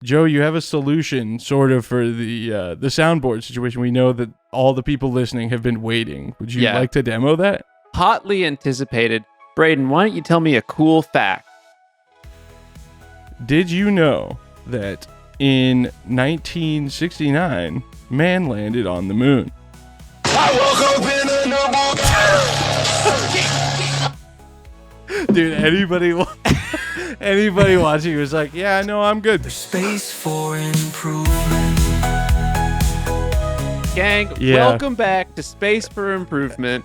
Joe, you have a solution sort of for the soundboard situation. We know that all the people listening have been waiting. Would you like to demo that? Hotly anticipated. Braden, why don't you tell me a cool fact? Did you know that in 1969, man landed on the moon? I woke up in a Dude, anybody watching was like, yeah, no, I'm good. space for improvement. Gang, welcome back to Space for Improvement.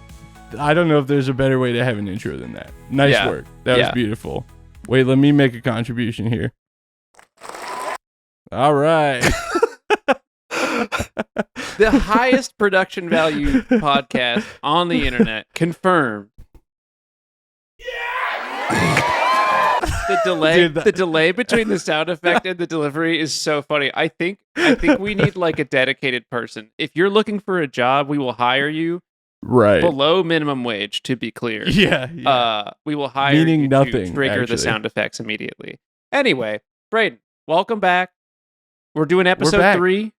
I don't know if there's a better way to have an intro than that. Nice work. That was beautiful. Wait, let me make a contribution here. All right. The highest production value podcast on the internet. Confirmed. The delay between the sound effect and the delivery is so funny. I think we need like a dedicated person. If you're looking for a job, we will hire you. Right. Below minimum wage, to be clear. Yeah. We will hire you to trigger the sound effects immediately. Anyway, Braden, welcome back. We're doing episode 3.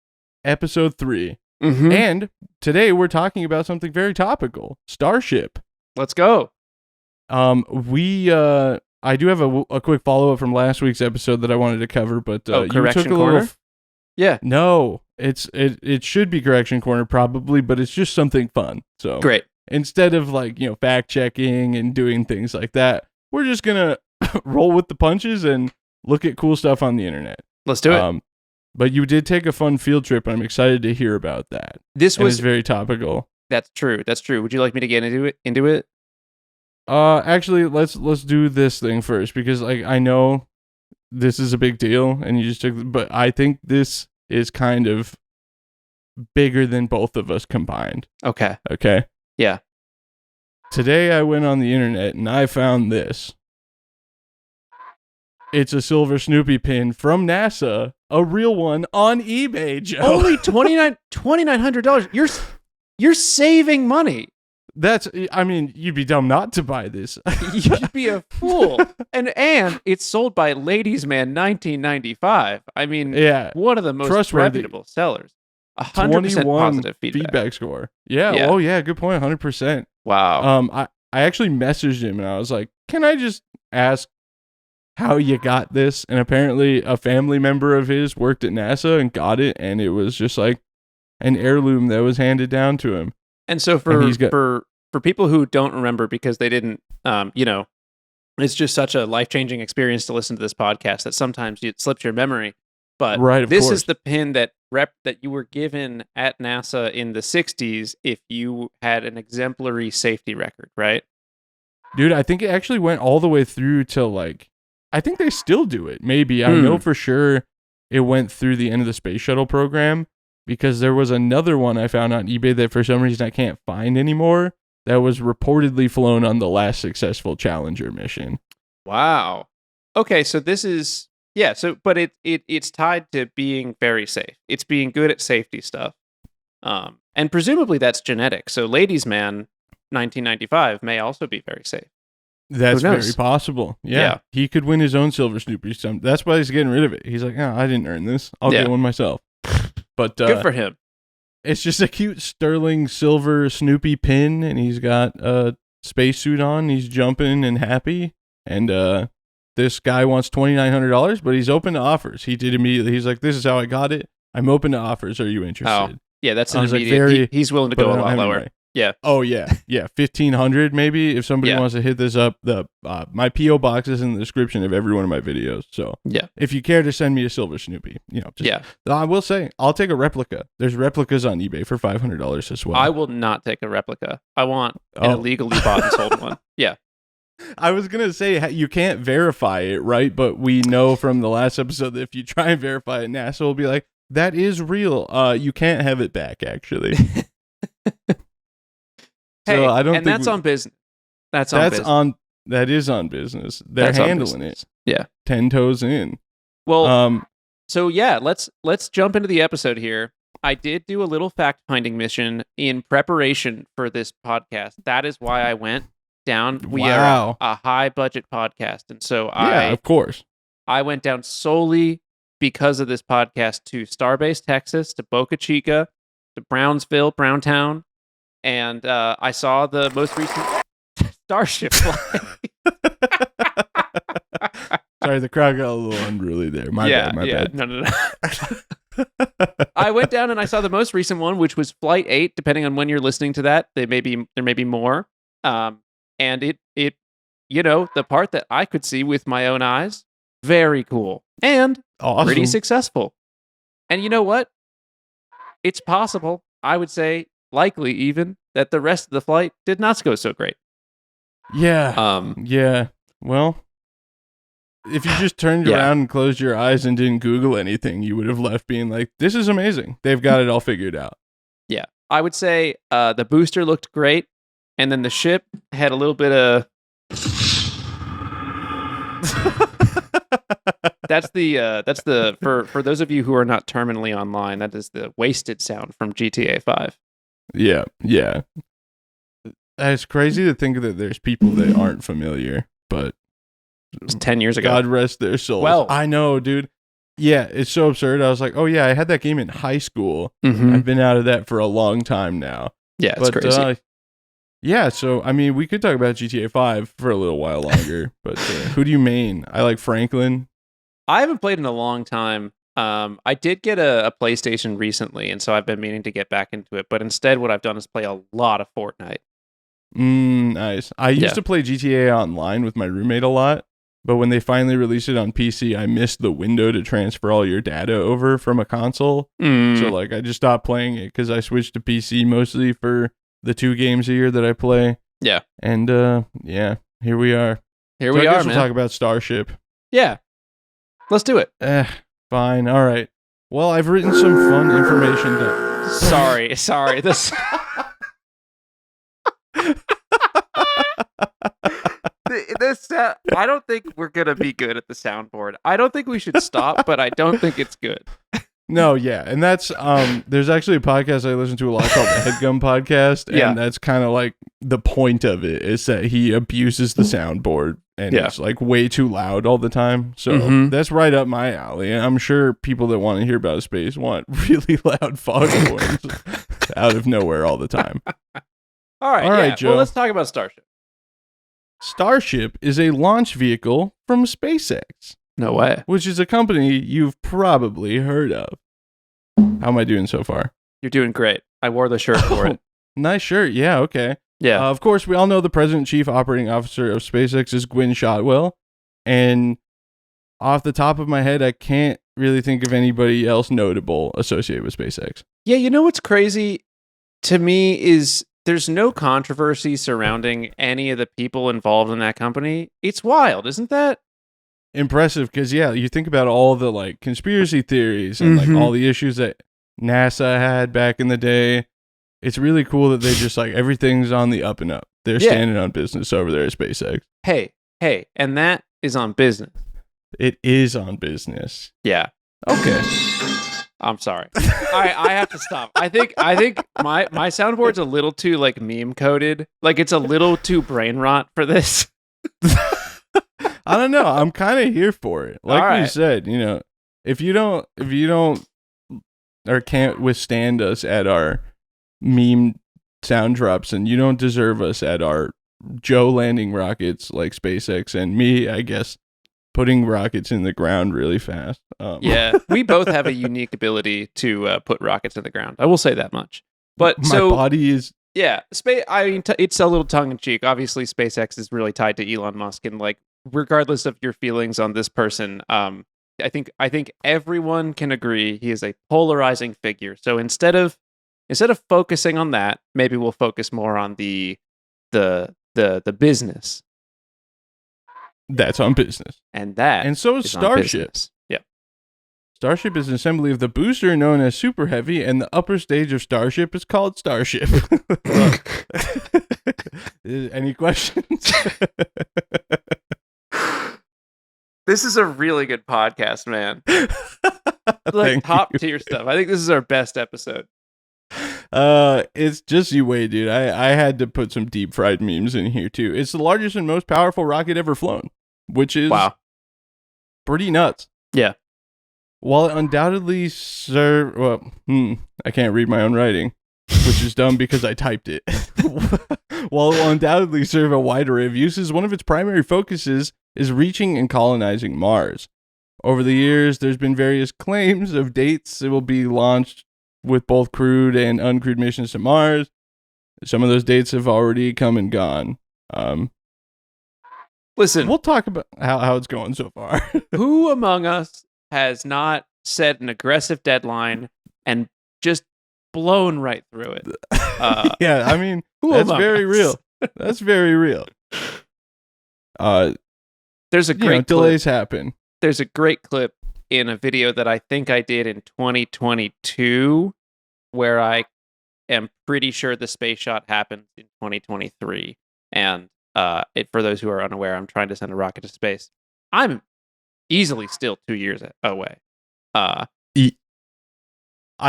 Episode 3. Mm-hmm. And today we're talking about something very topical. Starship. Let's go. I do have a quick follow-up from last week's episode that I wanted to cover, but you correction took a corner? little... Yeah. No, it should be correction corner probably, but it's just something fun. So great. Instead of fact checking and doing things like that, we're just gonna roll with the punches and look at cool stuff on the internet. Let's do it. But you did take a fun field trip, and I'm excited to hear about that. This was very topical. That's true. Would you like me to get into it? Actually, let's do this thing first, because I know this is a big deal, and you just took. But I think this is kind of bigger than both of us combined. Okay. Yeah. Today I went on the internet and I found this. It's a silver Snoopy pin from NASA, a real one on eBay, Joe. Only $2,900. You're saving money. You'd be dumb not to buy this. You'd be a fool. And it's sold by Ladies Man 1995. I mean, one of the most reputable sellers. 100% positive feedback score. Yeah. Oh yeah, good point. 100%. Wow. I actually messaged him and I was like, "Can I just ask how you got this?" And apparently a family member of his worked at NASA and got it, and it was just like an heirloom that was handed down to him. And so for people who don't remember because they didn't, it's just such a life-changing experience to listen to this podcast that sometimes it slips your memory. But this is the pin that you were given at NASA in the 60s if you had an exemplary safety record, right? Dude, I think it actually went all the way through till I think they still do it. Maybe. I know for sure it went through the end of the space shuttle program, because there was another one I found on eBay that for some reason I can't find anymore that was reportedly flown on the last successful Challenger mission. Wow. Okay, so this is but it's tied to being very safe. It's being good at safety stuff. And presumably that's genetic. So Ladies Man 1995 may also be very safe. That's very possible. Yeah. He could win his own silver Snoopy. That's why he's getting rid of it. He's like, I didn't earn this. I'll get one myself. But good for him. It's just a cute sterling silver Snoopy pin, and he's got a spacesuit on. He's jumping and happy. And this guy wants $2,900, but he's open to offers. He did immediately. He's like, "This is how I got it. I'm open to offers. Are you interested?" Oh, yeah, that's an immediate. He's willing to go a lot lower. Yeah. Oh yeah, yeah. 1,500 maybe. If somebody wants to hit this up, my PO box is in the description of every one of my videos. So if you care to send me a silver Snoopy, I will say I'll take a replica. There's replicas on eBay for $500 as well. I will not take a replica. I want an illegally bought and sold one. Yeah. I was gonna say you can't verify it, right? But we know from the last episode that if you try and verify it, NASA will be like, "That is real. You can't have it back, actually." So I don't think that's on business. That is on business. They're handling it. Yeah. 10 toes in. Well, so yeah, let's jump into the episode here. I did do a little fact-finding mission in preparation for this podcast. That is why I went down. We are a high-budget podcast, and so of course. I went down solely because of this podcast to Starbase, Texas, to Boca Chica, to Brownsville, Browntown, and I saw the most recent Starship flight. Sorry, the crowd got a little unruly there. My bad. No. I went down and I saw the most recent one, which was Flight 8. Depending on when you're listening to that, there may be more. And it the part that I could see with my own eyes, very cool and awesome. Pretty successful. And you know what? It's possible, I would say, likely even, that the rest of the flight did not go so great. Yeah. Yeah. Well, if you just turned around and closed your eyes and didn't Google anything, you would have left being like, this is amazing. They've got it all figured out. Yeah. I would say the booster looked great, and then the ship had a little bit of... That's the for those of you who are not terminally online, that is the wasted sound from GTA 5. Yeah. It's crazy to think that there's people that aren't familiar, but it was 10 years ago. God rest their souls. Well, I know, dude. Yeah, it's so absurd. I was like, oh yeah, I had that game in high school. Mm-hmm. I've been out of that for a long time now. Yeah, it's crazy. Yeah, so I mean, we could talk about GTA 5 for a little while longer, but who do you main? I like Franklin. I haven't played in a long time. I did get a PlayStation recently, and so I've been meaning to get back into it. But instead, what I've done is play a lot of Fortnite. Nice. I used to play GTA Online with my roommate a lot, but when they finally released it on PC, I missed the window to transfer all your data over from a console. So like, I just stopped playing it because I switched to PC mostly for the 2 games a year that I play. Yeah. And yeah, here we are. Here we are, man. We'll talk about Starship. Yeah. Let's do it. Fine. All right. Well, I've written some fun information down. Sorry. This. I don't think we're gonna be good at the soundboard. I don't think we should stop, but I don't think it's good. No, yeah, and that's there's actually a podcast I listen to a lot called the Headgum Podcast, and that's kind of like the point of it is that he abuses the soundboard and it's like way too loud all the time. So that's right up my alley. And I'm sure people that want to hear about space want really loud foghorns out of nowhere all the time. All right, Joe. Well, let's talk about Starship. Starship is a launch vehicle from SpaceX. No way. Which is a company you've probably heard of. How am I doing so far? You're doing great. I wore the shirt for it. Nice shirt. Yeah, okay. Yeah. Of course, we all know the President and Chief Operating Officer of SpaceX is Gwynne Shotwell. And off the top of my head, I can't really think of anybody else notable associated with SpaceX. Yeah, you know what's crazy to me is there's no controversy surrounding any of the people involved in that company. It's wild, isn't that? Impressive, because you think about all the like conspiracy theories and like all the issues that NASA had back in the day. It's really cool that they just like everything's on the up and up. They're standing on business over there at SpaceX. Hey, and that is on business. It is on business. Yeah. Okay. I'm sorry. I have to stop. I think my soundboard's a little too like meme coded. Like it's a little too brain rot for this. I don't know. I'm kind of here for it. Like we said, if you don't or can't withstand us at our meme sound drops, and you don't deserve us at our Joe landing rockets like SpaceX and me, I guess, putting rockets in the ground really fast. Yeah, we both have a unique ability to put rockets in the ground. I will say that much. But my body is... Yeah, I mean, it's a little tongue-in-cheek. Obviously, SpaceX is really tied to Elon Musk, and like, regardless of your feelings on this person, I think everyone can agree he is a polarizing figure. So instead of focusing on that, maybe we'll focus more on the business. That's on business, and so is Starship. Yeah, Starship is an assembly of the booster known as Super Heavy, and the upper stage of Starship is called Starship. Any questions? This is a really good podcast, man. Like top tier stuff. I think this is our best episode. It's just you wait, dude. I had to put some deep fried memes in here too. It's the largest and most powerful rocket ever flown, which is pretty nuts. Yeah. While it undoubtedly serve, I can't read my own writing, which is dumb because I typed it. While it will undoubtedly serve a wide array of uses, one of its primary focuses is reaching and colonizing Mars. Over the years, there's been various claims of dates it will be launched with both crewed and uncrewed missions to Mars. Some of those dates have already come and gone. Listen, we'll talk about how it's going so far. Who among us has not set an aggressive deadline and just blown right through it? Yeah, I mean, that's very real. That's very real. There's a great delays happen. There's a great clip in a video that I think I did in 2022 where I am pretty sure the space shot happened in 2023. And for those who are unaware, I'm trying to send a rocket to space. I'm easily still 2 years away. I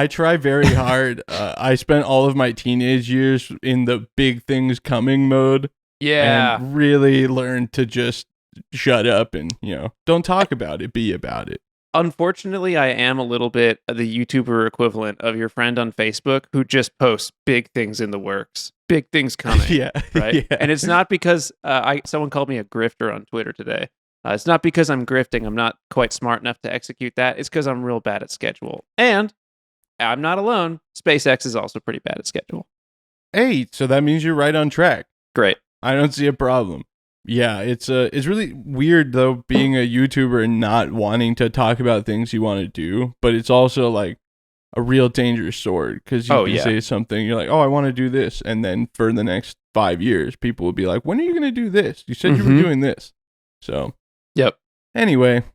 try very hard. I spent all of my teenage years in the big things coming mode. Yeah. And really learned to just shut up and, don't talk about it, be about it. Unfortunately, I am a little bit the YouTuber equivalent of your friend on Facebook who just posts big things in the works, big things coming. Yeah. Right. Yeah. And it's not because someone called me a grifter on Twitter today. It's not because I'm grifting. I'm not quite smart enough to execute that. It's because I'm real bad at schedule. And I'm not alone. SpaceX is also pretty bad at schedule. Hey, so that means you're right on track. Great. I don't see a problem. Yeah, it's really weird though being a YouTuber and not wanting to talk about things you want to do, but it's also like a real dangerous sword because you can say something, you're like, "Oh, I want to do this," and then for the next 5 years, people will be like, "When are you going to do this? You said you were doing this." So, yep. Anyway,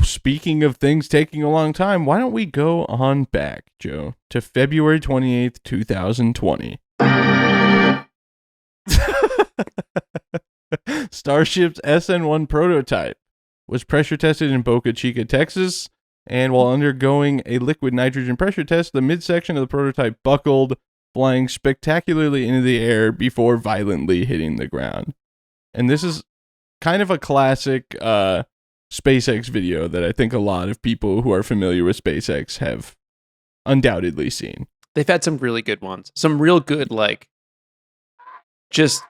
speaking of things taking a long time, why don't we go on back, Joe, to February 28th, 2020. Starship's SN1 prototype was pressure tested in Boca Chica, Texas, and while undergoing a liquid nitrogen pressure test, the midsection of the prototype buckled, flying spectacularly into the air before violently hitting the ground. And this is kind of a classic SpaceX video that I think a lot of people who are familiar with SpaceX have undoubtedly seen. They've had some really good ones. Some real good, like, just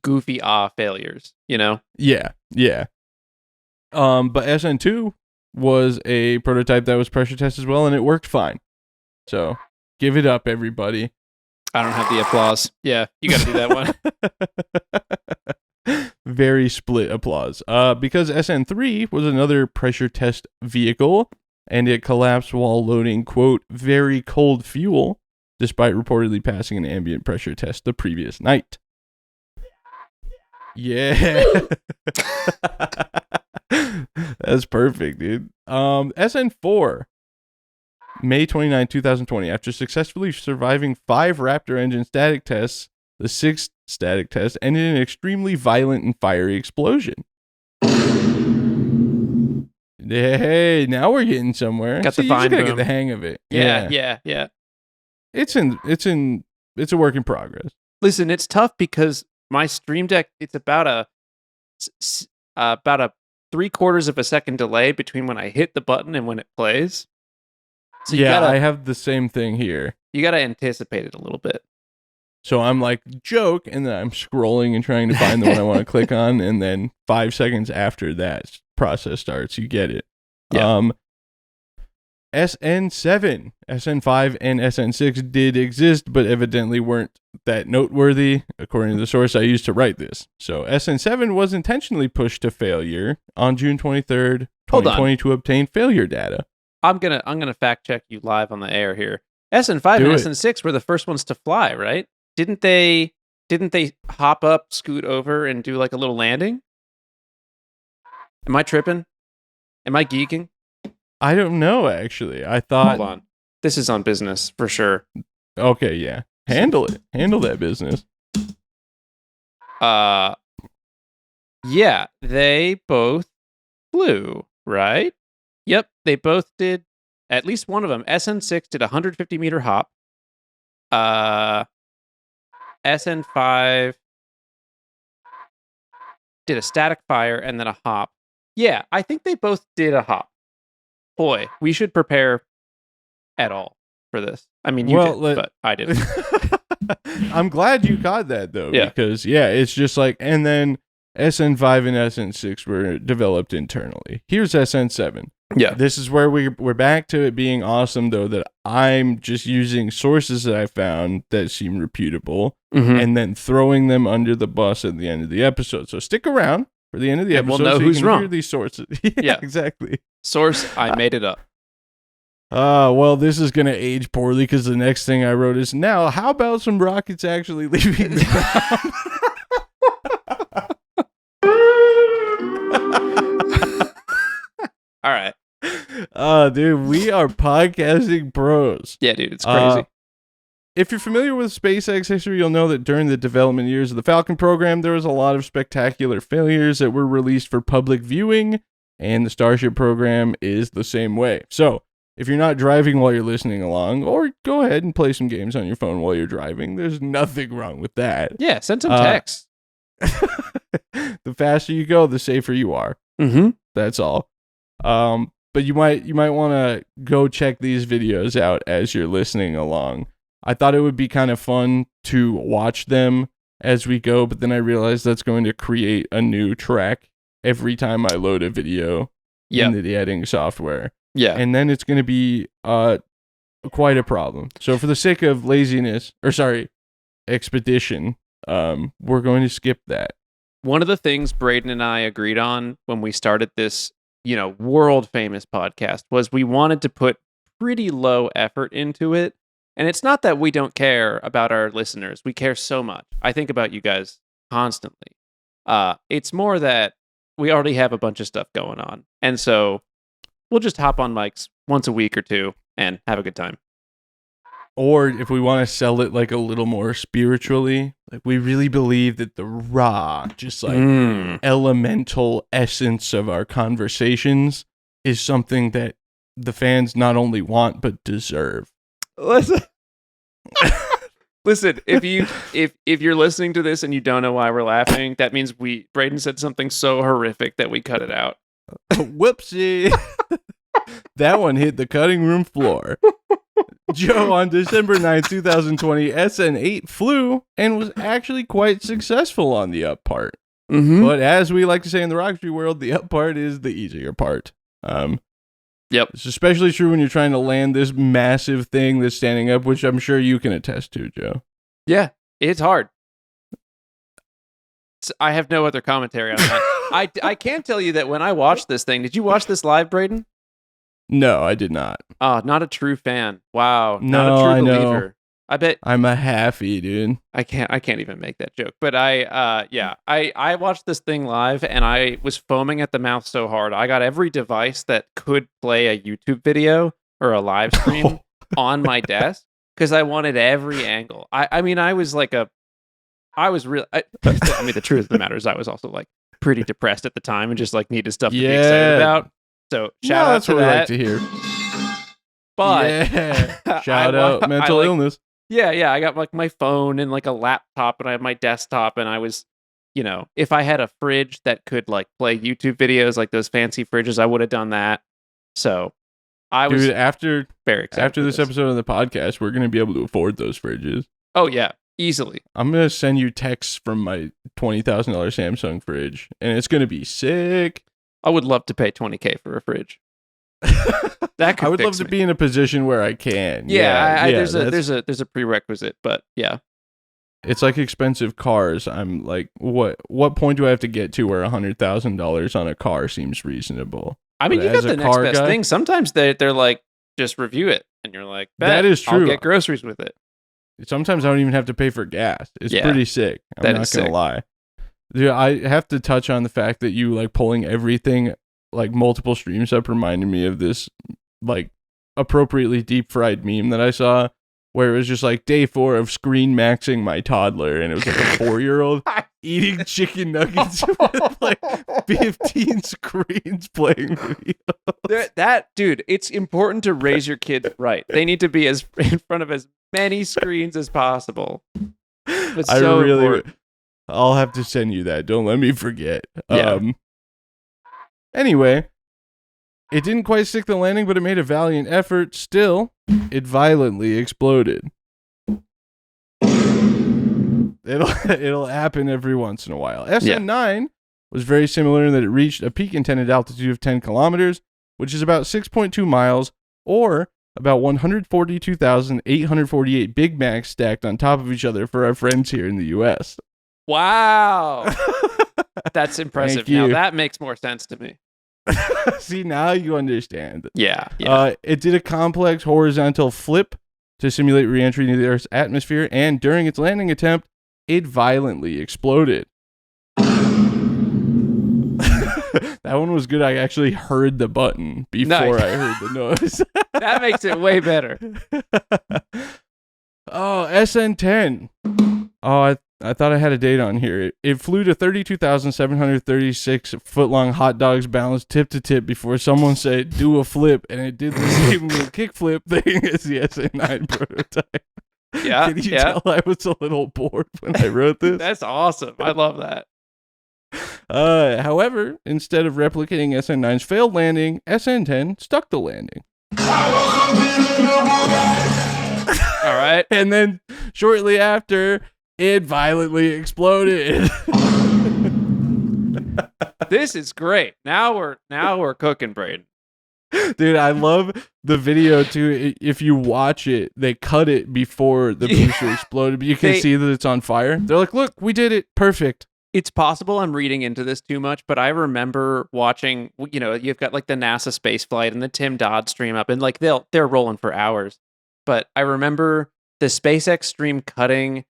goofy failures, Yeah. But SN2 was a prototype that was pressure tested as well, and it worked fine. So give it up, everybody. I don't have the applause. Yeah, you got to do that one. Very split applause. Because SN3 was another pressure test vehicle, and it collapsed while loading, quote, very cold fuel, despite reportedly passing an ambient pressure test the previous night. Yeah. That's perfect, dude. SN4, May 29, 2020. After successfully surviving 5 Raptor engine static tests, the 6th static test ended in an extremely violent and fiery explosion. Hey, now we're getting somewhere. Got so the you just gotta boom. get the hang of it. Yeah. It's a work in progress. Listen, it's tough because my Stream Deck, it's about a 3/4 of a second delay between when I hit the button and when it plays. So I have the same thing here. You got to anticipate it a little bit. So I'm like, joke, and then I'm scrolling and trying to find the one I want to click on, and then 5 seconds after that process starts, you get it. Yeah. SN7, SN5, and SN6 did exist, but evidently weren't that noteworthy, according to the source I used to write this. So SN7 was intentionally pushed to failure on June 23rd, 2020 to obtain failure data. I'm gonna fact check you live on the air here. SN5 and SN6 were the first ones to fly, right? Didn't they hop up, scoot over, and do like a little landing? Am I tripping? Am I geeking? I don't know, actually. I thought... Hold on. This is on business, for sure. Okay, yeah. Handle it. Handle that business. Yeah, they both flew, right? Yep, they both did. At least one of them. SN6 did a 150-meter hop. SN5 did a static fire and then a hop. Yeah, I think they both did a hop. boy, we should prepare at all for this. I mean, you did, but I didn't. I'm glad you caught that, though, because, it's just like, and then SN5 and SN6 were developed internally. Here's SN7. Yeah. This is where we're back to it being awesome, though, that I'm just using sources that I found that seem reputable and then throwing them under the bus at the end of the episode. So stick around for the end of the episode. We'll know who's wrong. Hear these sources. Yeah, exactly. Source, I made it up. Well, this is going to age poorly because the next thing I wrote is, now, how about some rockets actually leaving the ground? All right. Dude, we are podcasting pros. Yeah, dude, it's crazy. If you're familiar with SpaceX history, you'll know that during the development years of the Falcon program, there was a lot of spectacular failures that were released for public viewing, and the Starship program is the same way. So, if you're not driving while you're listening along, or go ahead and play some games on your phone while you're driving, there's nothing wrong with that. Yeah, send some texts. The faster you go, the safer you are. That's all. But you might want to go check these videos out as you're listening along. I thought it would be kind of fun to watch them as we go, but then I realized that's going to create a new track every time I load a video into the editing software. Yeah. And then it's going to be quite a problem. So for the sake of expedition, we're going to skip that. One of the things Braden and I agreed on when we started this, world famous podcast was we wanted to put pretty low effort into it. And it's not that we don't care about our listeners. We care so much. I think about you guys constantly. It's more that we already have a bunch of stuff going on. And so we'll just hop on mics once a week or two and have a good time. Or if we want to sell it like a little more spiritually, like we really believe that the raw, just like elemental essence of our conversations is something that the fans not only want, but deserve. Listen, if you're listening to this and you don't know why we're laughing, that means Braden said something so horrific that we cut it out. Whoopsie. That one hit the cutting room floor. Joe, on December 9th, 2020, SN8 flew and was actually quite successful on the up part. But as we like to say in the rocketry world, the up part is the easier part. Yep. It's especially true when you're trying to land this massive thing that's standing up, which I'm sure you can attest to, Joe. Yeah, it's hard. I have no other commentary on that. I can tell you that when I watched this thing, did you watch this live, Braden? No, I did not. Oh, not a true fan. Wow. No, not a true I believer. know. I bet I'm a halfie, dude. I can't even make that joke. But I watched this thing live and I was foaming at the mouth so hard. I got every device that could play a YouTube video or a live stream on my desk because I wanted every angle. I mean, the truth of the matter is I was also like pretty depressed at the time and just like needed stuff to be excited about. So shout out to that. That's what we like to hear. But shout out mental illness. Yeah. I got like my phone and like a laptop and I have my desktop and I was, if I had a fridge that could like play YouTube videos like those fancy fridges, I would have done that. So I was after very excited. After this episode of the podcast, we're going to be able to afford those fridges. Oh yeah, easily. I'm going to send you texts from my $20,000 Samsung fridge and it's going to be sick. I would love to pay $20,000 for a fridge. That could I would love to be in a position where I can. There's a prerequisite, but yeah. It's like expensive cars. I'm like, what point do I have to get to where $100,000 on a car seems reasonable? I mean, you got the next best thing. Sometimes they're like, just review it, and you're like, that is true. I'll get groceries with it. Sometimes I don't even have to pay for gas. It's pretty sick. I'm not gonna lie. Dude, I have to touch on the fact that you like pulling everything like multiple streams up reminded me of this like appropriately deep fried meme that I saw where it was just like day 4 of screen maxing my toddler and it was like a 4-year-old eating chicken nuggets with like 15 screens playing videos. That dude, it's important to raise your kids right. They need to be as in front of as many screens as possible. It's so important. I'll have to send you that. Don't let me forget. Yeah. Anyway, It didn't quite stick the landing, but it made a valiant effort. Still, it violently exploded. It'll happen every once in a while. SN9 was very similar in that it reached a peak intended altitude of 10 kilometers, which is about 6.2 miles, or about 142,848 Big Macs stacked on top of each other for our friends here in the U.S. Wow. That's impressive. Now that makes more sense to me. See, now you understand. Yeah. It did a complex horizontal flip to simulate re-entry into the Earth's atmosphere, and during its landing attempt, it violently exploded. That one was good. I actually heard the button before I heard the noise. That makes it way better. Oh, SN10. Oh, I thought I had a date on here. It flew to 32,736 foot-long hot dogs balanced tip to tip before someone said, do a flip, and it did the same little kick flip thing as the SN9 prototype. Yeah. Can you tell I was a little bored when I wrote this? That's awesome. I love that. However, instead of replicating SN9's failed landing, SN10 stuck the landing. All right. And then shortly after, it violently exploded. This is great. Now we're cooking, Braden. Dude, I love the video too. If you watch it, they cut it before the booster exploded, but you can see that it's on fire. They're like, look, we did it. Perfect. It's possible I'm reading into this too much, but I remember watching, you've got like the NASA space flight and the Tim Dodd stream up, and like they're rolling for hours. But I remember the SpaceX stream cutting,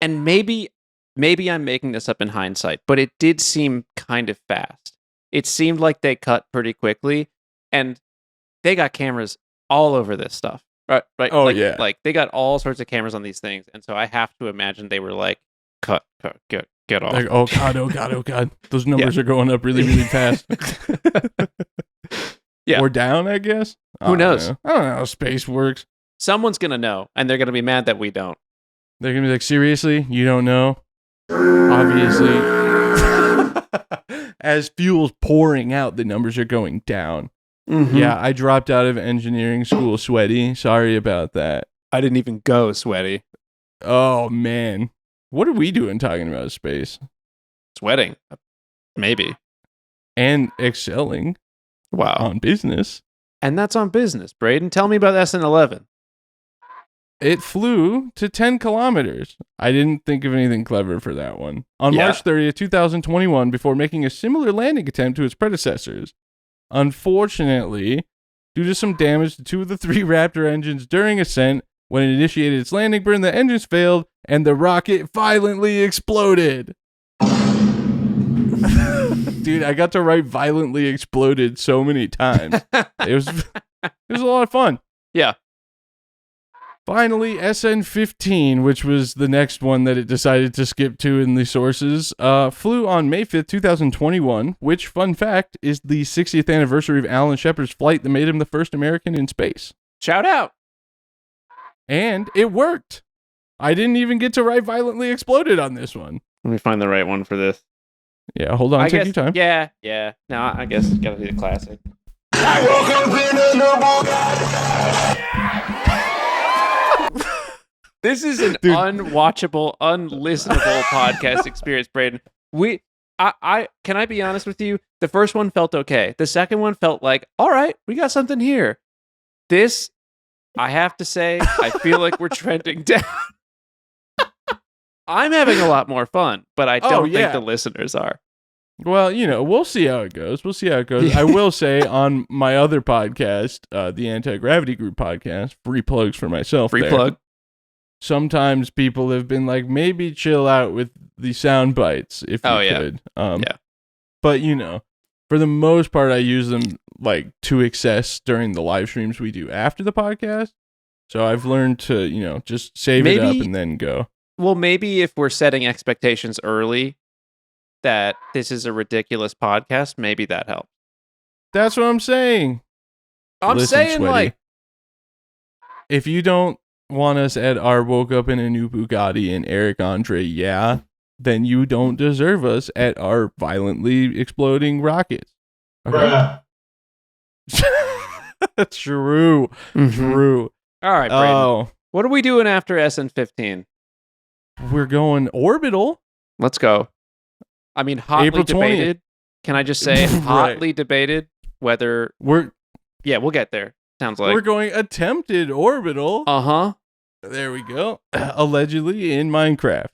and maybe I'm making this up in hindsight, but it did seem kind of fast. It seemed like they cut pretty quickly, and they got cameras all over this stuff. Right. Oh, Like they got all sorts of cameras on these things, and so I have to imagine they were like, cut, get off. Like, oh God. Those numbers are going up really, really fast. Yeah. Or down, I guess. Who knows? I don't know how space works. Someone's going to know, and they're going to be mad that we don't. They're going to be like, seriously? You don't know? Obviously. As fuel's pouring out, the numbers are going down. Mm-hmm. Yeah, I dropped out of engineering school sweaty. Sorry about that. I didn't even go sweaty. Oh, man. What are we doing talking about space? Sweating. Maybe. And excelling. Wow. On business. And that's on business, Braden. Tell me about SN11. It flew to 10 kilometers. I didn't think of anything clever for that one. On March 30th, 2021, before making a similar landing attempt to its predecessors. Unfortunately, due to some damage to 2 of the 3 Raptor engines during ascent, when it initiated its landing burn, the engines failed, and the rocket violently exploded. Dude, I got to write violently exploded so many times. It was a lot of fun. Yeah. Finally, SN15, which was the next one that it decided to skip to in the sources, flew on May 5th, 2021, which, fun fact, is the 60th anniversary of Alan Shepard's flight that made him the first American in space. Shout out. And it worked. I didn't even get to write violently exploded on this one. Let me find the right one for this. Yeah, hold on, take your time. Yeah. No, I guess it's gotta be the classic. I woke up in a new Bugatti. This is an unwatchable, unlistenable podcast experience, Braden. I can I be honest with you? The first one felt okay. The second one felt like, all right, we got something here. This, I have to say, I feel like we're trending down. I'm having a lot more fun, but I don't think the listeners are. Well, we'll see how it goes. I will say on my other podcast, the Anti-Gravity Group podcast, free plugs for myself. Free plug. Sometimes people have been like, maybe chill out with the sound bites if you could. But, for the most part, I use them like to excess during the live streams we do after the podcast. So I've learned to, just save it up and then go. Well, maybe if we're setting expectations early that this is a ridiculous podcast, maybe that helps. That's what I'm saying. Listen, saying Sweaty, like, if you don't want us at our woke up in a new Bugatti and Eric Andre, then you don't deserve us at our violently exploding rockets. Okay? True. Mm-hmm. True. All right, Braden. Oh. What are we doing after SN15? We're going orbital. Let's go. I mean, hotly debated. Can I just say hotly debated whether we'll get there. Sounds like we're going attempted orbital. Uh-huh. There we go. Allegedly in Minecraft.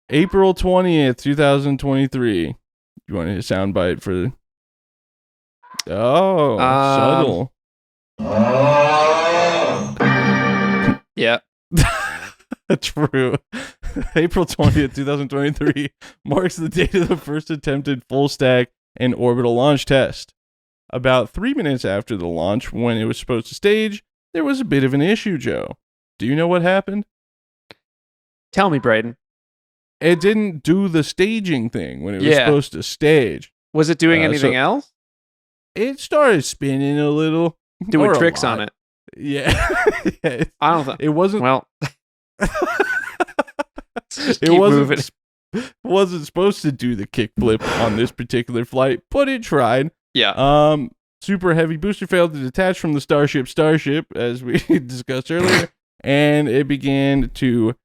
April 20th, 2023. You want a soundbite for subtle. Yeah. True. April 20th, 2023 marks the date of the first attempted full stack and orbital launch test. About 3 minutes after the launch, when it was supposed to stage, there was a bit of an issue, Joe. Do you know what happened? Tell me, Braden. It didn't do the staging thing when it was supposed to stage. Was it doing anything else? It started spinning a little. Doing tricks on it. Yeah. I don't think. It wasn't. Well. It wasn't supposed to do the kickflip on this particular flight, but it tried. Yeah. Super heavy booster failed to detach from the Starship, as we discussed earlier, and it began to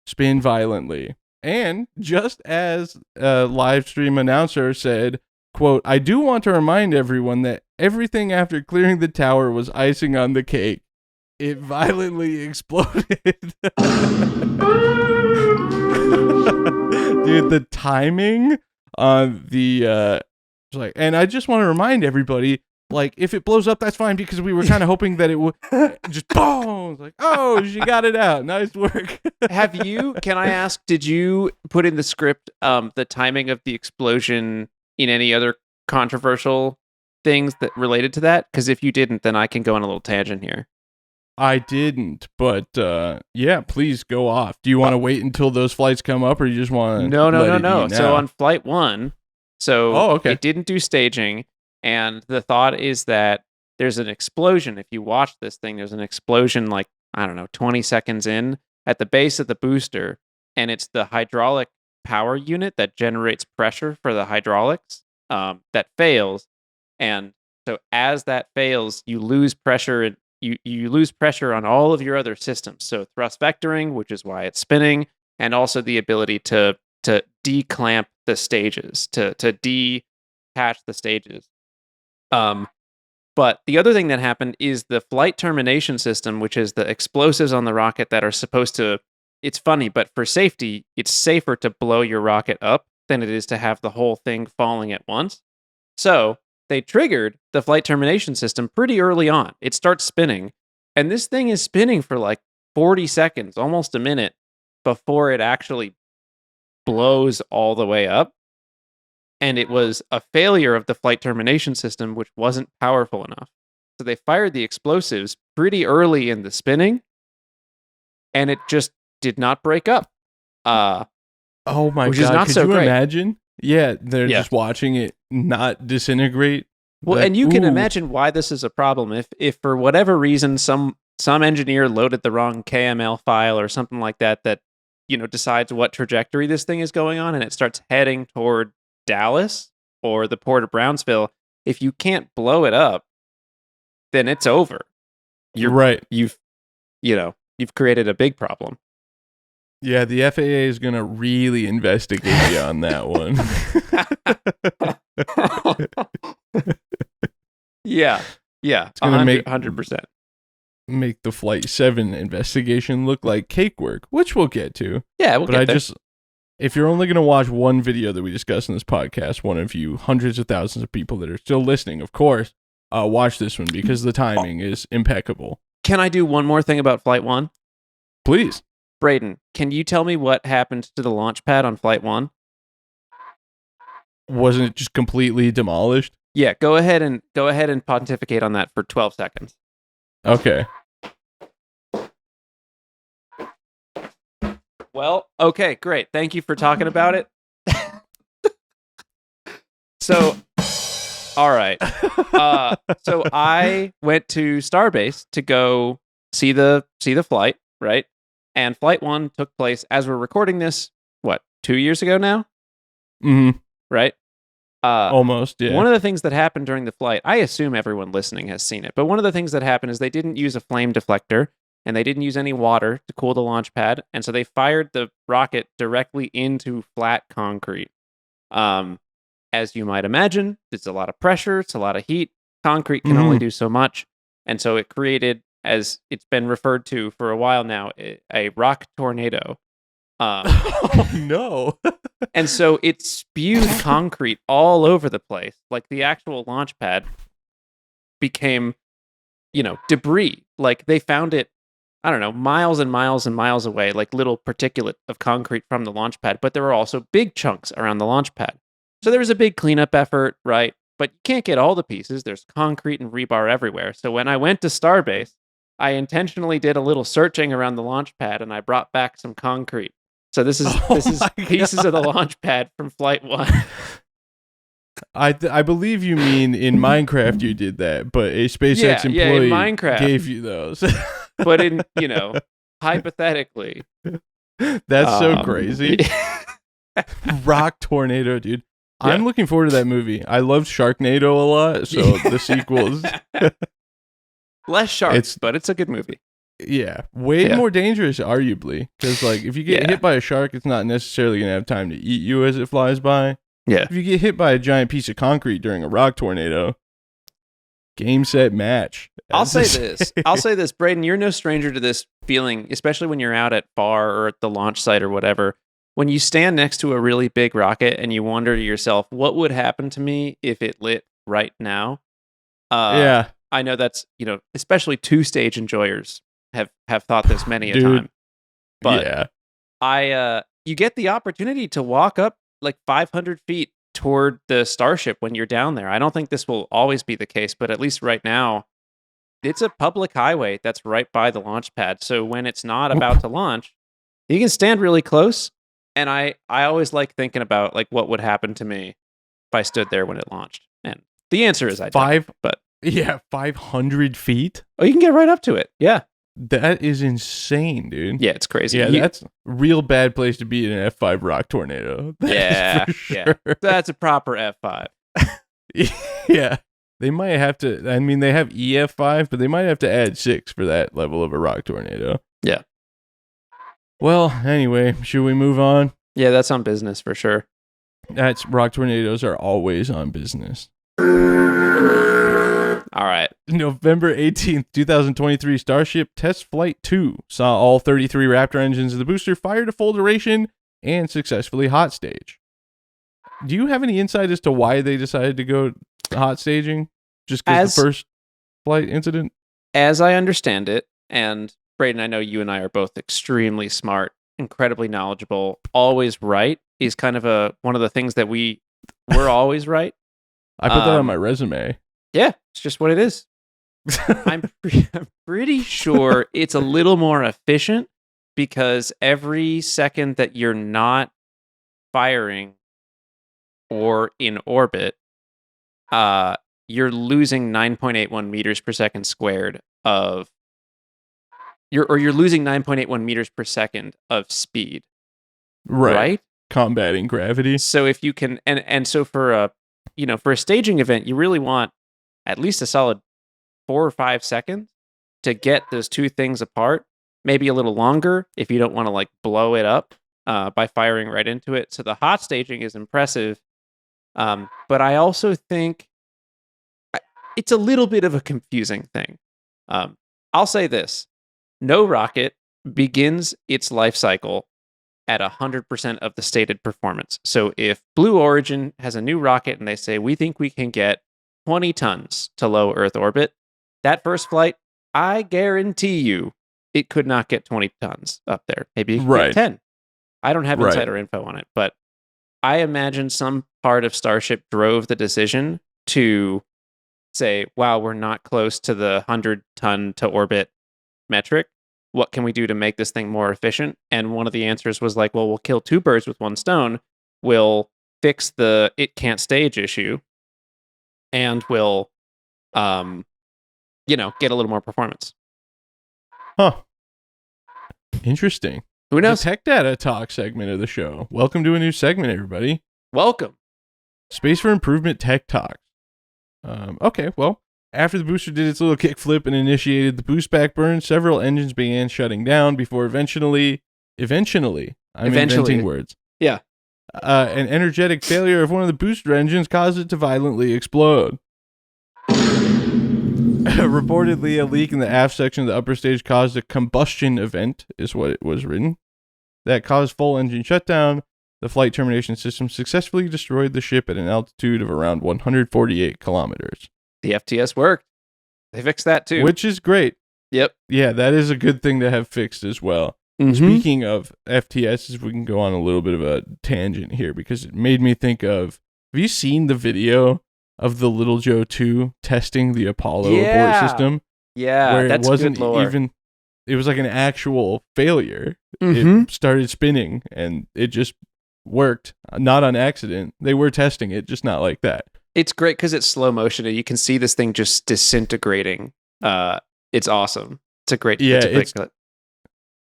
spin violently. And just as a live stream announcer said, quote, "I do want to remind everyone that everything after clearing the tower was icing on the cake. It violently exploded." Dude, the timing on the and I just want to remind everybody, like, if it blows up, that's fine, because we were kind of hoping that it would just boom. Like, oh, she got it out. Nice work. Can I ask, did you put in the script the timing of the explosion in any other controversial things that related to that? Because if you didn't, then I can go on a little tangent here. I didn't, but yeah, please go off. Do you want to wait until those flights come up, or you just want to? No. So on flight 1, okay. It didn't do staging, and the thought is that there's an explosion. If you watch this thing, there's an explosion, like, I don't know, 20 seconds in at the base of the booster, and it's the hydraulic power unit that generates pressure for the hydraulics that fails, and so as that fails, you lose pressure and you lose pressure on all of your other systems. So thrust vectoring, which is why it's spinning, and also the ability to declamp the stages, to detach the stages. But the other thing that happened is the flight termination system, which is the explosives on the rocket that are supposed to, it's funny, but for safety, it's safer to blow your rocket up than it is to have the whole thing falling at once. So they triggered the flight termination system pretty early on. It starts spinning, and this thing is spinning for like 40 seconds, almost a minute, before it actually blows all the way up. And it was a failure of the flight termination system, which wasn't powerful enough. So they fired the explosives pretty early in the spinning, and it just did not break up. Oh my which God. Is not Could so you great. Imagine? Yeah, they're just watching it not disintegrate. Well, and you can imagine why this is a problem. If for whatever reason some engineer loaded the wrong KML file or something like that, decides what trajectory this thing is going on, and it starts heading toward Dallas or the port of Brownsville, if you can't blow it up, then it's over. You're right. You've created a big problem. Yeah, the FAA is going to really investigate you on that one. Yeah. It's going to make 100%. Make the Flight 7 investigation look like cakework, which we'll get to. Yeah, we'll get there. If you're only going to watch one video that we discuss in this podcast, one of you hundreds of thousands of people that are still listening, of course, watch this one because the timing is impeccable. Can I do one more thing about Flight 1? Please. Braden, can you tell me what happened to the launch pad on Flight 1? Wasn't it just completely demolished? Yeah, go ahead and pontificate on that for 12 seconds. Okay. Well, okay, great. Thank you for talking about it. So, all right. So I went to Starbase to go see the flight, right? And Flight 1 took place as we're recording this, 2 years ago now? Mm-hmm. Right? Almost, yeah. One of the things that happened during the flight, I assume everyone listening has seen it, but one of the things that happened is they didn't use a flame deflector, and they didn't use any water to cool the launch pad, and so they fired the rocket directly into flat concrete. As you might imagine, it's a lot of pressure, it's a lot of heat. Concrete can only do so much, and so it created, as it's been referred to for a while now, a rock tornado. Oh no. And so it spewed concrete all over the place. Like the actual launch pad became, debris. Like they found it, I don't know, miles and miles and miles away, like little particulate of concrete from the launch pad. But there were also big chunks around the launch pad. So there was a big cleanup effort, right? But you can't get all the pieces. There's concrete and rebar everywhere. So when I went to Starbase, I intentionally did a little searching around the launch pad and I brought back some concrete. So this is pieces of the launch pad from Flight 1. I believe you mean in Minecraft you did that, but a SpaceX employee in Minecraft gave you those. But in, hypothetically. That's so crazy. Rock tornado, dude. Yeah. I'm looking forward to that movie. I loved Sharknado a lot, so the sequels. Less sharks, but it's a good movie. Yeah, way more dangerous, arguably, because if you get hit by a shark, it's not necessarily gonna have time to eat you as it flies by. Yeah, if you get hit by a giant piece of concrete during a rock tornado, game, set, match. I'll say this, Braden, you're no stranger to this feeling, especially when you're out at FAR or at the launch site or whatever. When you stand next to a really big rocket and you wonder to yourself, what would happen to me if it lit right now? Yeah, I know that's especially two-stage enjoyers have thought this many a time. But you get the opportunity to walk up like 500 feet toward the Starship when you're down there. I don't think this will always be the case, but at least right now, it's a public highway that's right by the launch pad. So when it's not about to launch, you can stand really close. And I always like thinking about what would happen to me if I stood there when it launched. And the answer is I don't. But 500 feet. Oh, you can get right up to it. Yeah. That is insane, dude. Yeah, it's crazy. Yeah, that's a real bad place to be in an F5 rock tornado. Yeah. That's a proper F5. Yeah. They might have to, I mean, they have EF5, but they might have to add 6 for that level of a rock tornado. Yeah. Well, anyway, should we move on? Yeah, that's on business for sure. Rock tornadoes are always on business. All right. November 18th, 2023, Starship Test Flight 2 saw all 33 Raptor engines of the booster fire to full duration and successfully hot stage. Do you have any insight as to why they decided to go hot staging? Just because the first flight incident? As I understand it, and Braden, I know you and I are both extremely smart, incredibly knowledgeable, always right, is kind of one of the things that we're always right. I put that on my resume. Yeah, it's just what it is. I'm pretty sure it's a little more efficient because every second that you're not firing or in orbit, you're losing 9.81 meters per second squared of you're losing 9.81 meters per second of speed. Right? Combating gravity. So if you can and so for a staging event, you really want at least a solid 4 or 5 seconds to get those two things apart. Maybe a little longer if you don't want to blow it up by firing right into it. So the hot staging is impressive. But I also think it's a little bit of a confusing thing. I'll say this. No rocket begins its life cycle at 100% of the stated performance. So if Blue Origin has a new rocket and they say, we think we can get 20 tons to low Earth orbit, that first flight, I guarantee you, it could not get 20 tons up there. Maybe it could get 10. I don't have insider info on it, but I imagine some part of Starship drove the decision to say, wow, we're not close to the 100-ton to orbit metric. What can we do to make this thing more efficient? And one of the answers was we'll kill two birds with one stone. We'll fix the it can't stage issue, and we'll, get a little more performance. Huh. Interesting. Who knows? The Tech Data Talk segment of the show. Welcome to a new segment, everybody. Welcome. Space for Improvement Tech Talks. Okay, well, after the booster did its little kickflip and initiated the boost back burn, several engines began shutting down before eventually, I'm inventing words. Yeah. An energetic failure of one of the booster engines caused it to violently explode. Reportedly, a leak in the aft section of the upper stage caused a combustion event, is what it was written, that caused full engine shutdown. The flight termination system successfully destroyed the ship at an altitude of around 148 kilometers. The FTS worked. They fixed that too. Which is great. Yep. Yeah, that is a good thing to have fixed as well. Mm-hmm. Speaking of FTSs, we can go on a little bit of a tangent here because it made me think of, have you seen the video of the Little Joe 2 testing the Apollo abort system? Yeah, where that's it wasn't good lore. even, it was like an actual failure. Mm-hmm. It started spinning and it just worked, not on accident. They were testing it, just not like that. It's great because it's slow motion and you can see this thing just disintegrating. It's awesome. It's a great clip.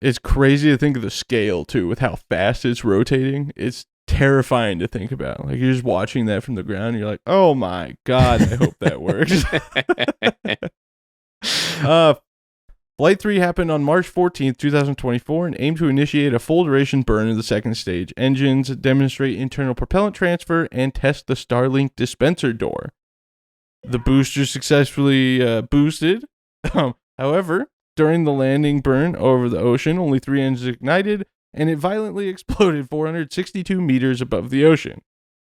It's crazy to think of the scale too, with how fast it's rotating. It's terrifying to think about. Like, you're just watching that from the ground, you're like, oh my god, I hope that works. Flight 3 happened on March 14th, 2024, and aimed to initiate a full-duration burn of the second stage engines, demonstrate internal propellant transfer, and test the Starlink dispenser door. The booster successfully boosted. However, during the landing burn over the ocean, only 3 engines ignited, and it violently exploded 462 meters above the ocean.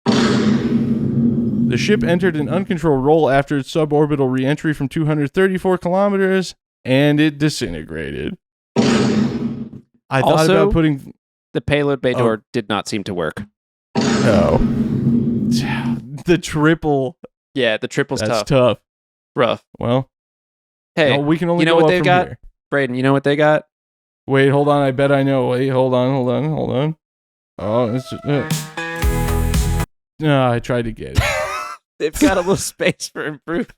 The ship entered an uncontrolled roll after its suborbital re-entry from 234 kilometers, and it disintegrated. I thought about putting... The payload bay door did not seem to work. No. The triple... Yeah, the triple's That's tough. Rough. Well, hey, we can only you know go what up they've from got? Here. Braden, you know what they got? Wait, hold on. I bet I know. Wait, hold on. Oh, it's... No, I tried to get it. They've got a little space for improvement.